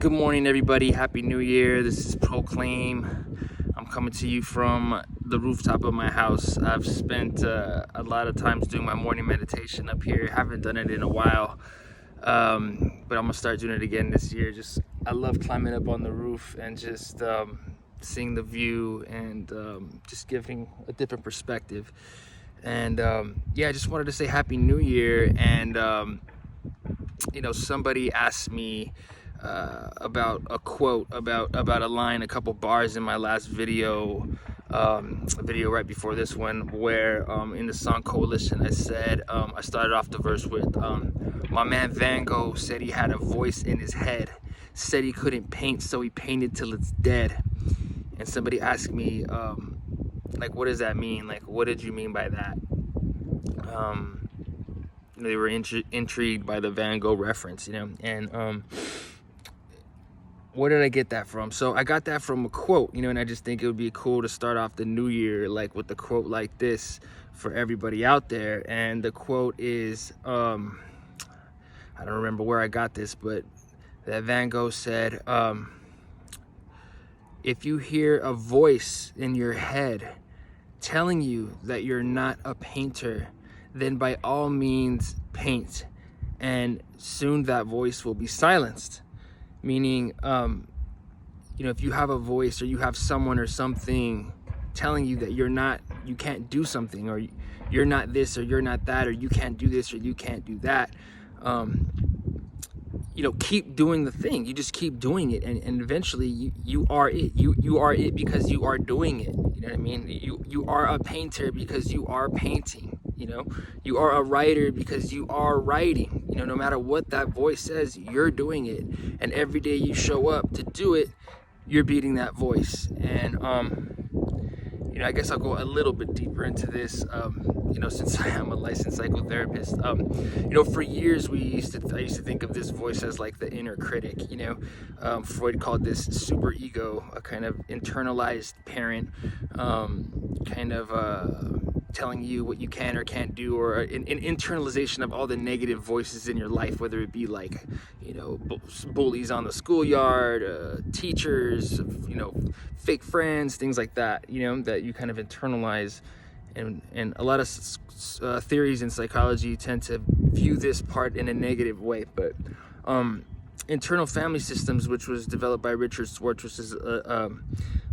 Good morning, everybody. Happy New Year. This is Proclaim. I'm coming to you from the rooftop of my house. I've spent a lot of times doing my morning meditation up here. Haven't done it in a while, but I'm gonna start doing it again this year. I love climbing up on the roof and just seeing the view and just giving a different perspective. And I just wanted to say Happy New Year. And somebody asked me about a quote, about a line, a couple bars in my last video, a video right before this one, where in the song Coalition, I said, I started off the verse with, my man Van Gogh said he had a voice in his head, said he couldn't paint, so he painted till it's dead. And somebody asked me, what does that mean? Like, what did you mean by that? They were intrigued by the Van Gogh reference, and where did I get that from? So I got that from a quote, and I just think it would be cool to start off the new year with a quote like this for everybody out there. And the quote is, I don't remember where I got this, but that Van Gogh said, if you hear a voice in your head telling you that you're not a painter, then by all means paint, and soon that voice will be silenced. Meaning, if you have a voice, or you have someone or something telling you that you can't do something, or you're not this, or you're not that, or you can't do this, or you can't do that, keep doing the thing. You just keep doing it, and eventually you are it. You are it because you are doing it. You know what I mean? You are a painter because you are painting. You are a writer because you are writing. No matter what that voice says, you're doing it. And every day you show up to do it, you're beating that voice. And I guess I'll go a little bit deeper into this. Since I am a licensed psychotherapist, for years I used to think of this voice as like the inner critic. Freud called this super ego, a kind of internalized parent, telling you what you can or can't do, or an internalization of all the negative voices in your life, whether it be bullies on the schoolyard, teachers, fake friends, things like that, that you kind of internalize. And a lot of theories in psychology tend to view this part in a negative way. But internal family systems, which was developed by Richard Schwartz, which is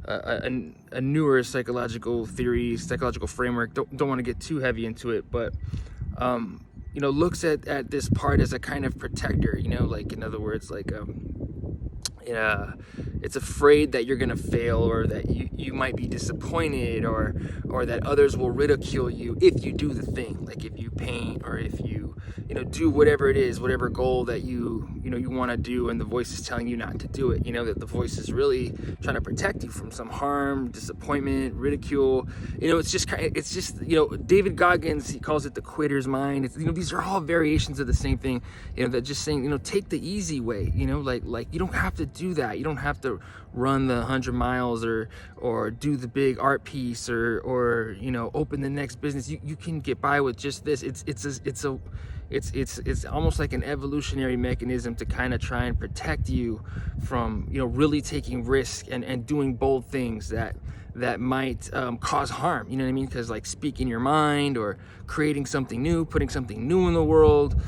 a newer psychological theory, psychological framework. Don't want to get too heavy into it, but looks at this part as a kind of protector. In other words, it's afraid that you're gonna fail, or that you might be disappointed, or that others will ridicule you if you do the thing, like if you paint, or if you do whatever it is, whatever goal that you want to do, and the voice is telling you not to do it. That the voice is really trying to protect you from some harm, disappointment, ridicule. It's just David Goggins, he calls it the quitter's mind. It's, these are all variations of the same thing. That just saying, take the easy way. Like you don't have to do that. You don't have to run the 100 miles or do the big art piece or open the next business. You can get by with just this. It's almost like an evolutionary mechanism to kind of try and protect you from really taking risk and doing bold things that might cause harm. You know what I mean? Because like speaking your mind or creating something new, putting something new in the world,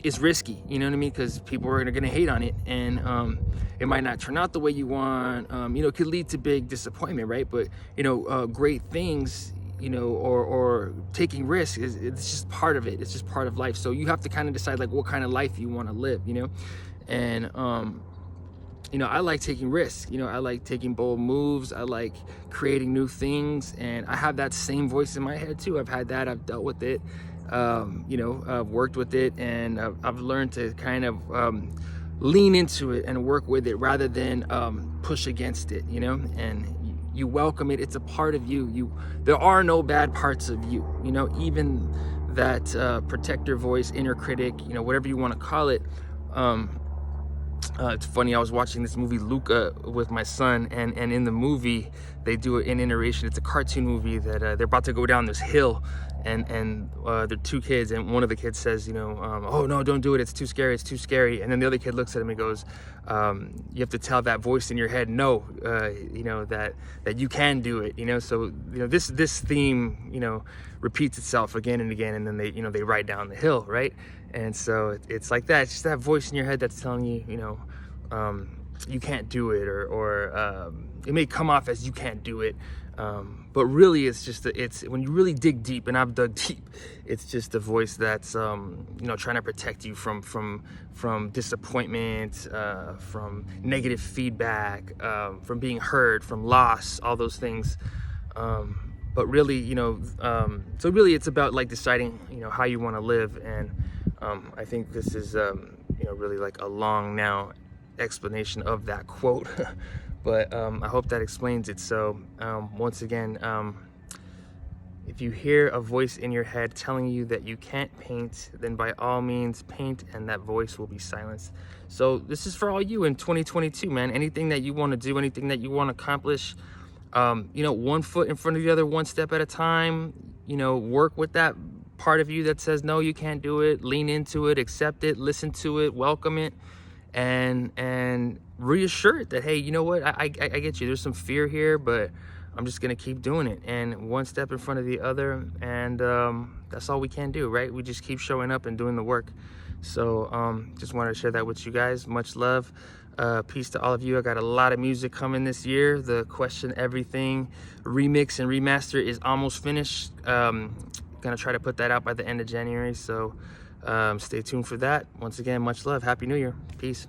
is risky, you know what I mean? Because people are going to hate on it, and it might not turn out the way you want. It could lead to big disappointment, right? But great things, or taking risks it's just part of it. It's just part of life. So you have to kind of decide what kind of life you want to live, and I like taking risks. I like taking bold moves. I like creating new things, and I have that same voice in my head too. I've had that. I've dealt with it. I've worked with it, and I've learned to kind of lean into it and work with it rather than push against it, and you welcome it. It's a part of you. There are no bad parts of you, even that protector voice, inner critic, whatever you want to call it. It's funny, I was watching this movie Luca with my son, and in the movie they do an iteration. It's a cartoon movie that they're about to go down this hill, and they're two kids, and one of the kids says, oh no, don't do it, it's too scary, it's too scary. And then the other kid looks at him and goes, you have to tell that voice in your head, no, that you can do it. So this theme repeats itself again and again, and then they ride down the hill, right? And so it's like that. It's just that voice in your head that's telling you, you can't do it, or it may come off as you can't do it, but really it's when you really dig deep, and I've dug deep, it's just a voice that's trying to protect you from disappointment, from negative feedback, from being hurt, from loss, all those things. But really, so really it's about like deciding, how you want to live. And I think this is, really like a long now explanation of that quote, but I hope that explains it. So once again, if you hear a voice in your head telling you that you can't paint, then by all means paint, and that voice will be silenced. So this is for all you in 2022, man. Anything that you want to do, anything that you want to accomplish, one foot in front of the other, one step at a time. Work with that part of you that says no, you can't do it. Lean into it, accept it, listen to it, welcome it, and reassure it that, hey, you know what, I get you, there's some fear here, but I'm just gonna keep doing it, and one step in front of the other. And that's all we can do, right? We just keep showing up and doing the work. So just wanted to share that with you guys. Much love. Peace to all of you. I got a lot of music coming this year. The Question Everything remix and remaster is almost finished. Gonna try to put that out by the end of January, so stay tuned for that. Once again, much love. Happy New Year. Peace.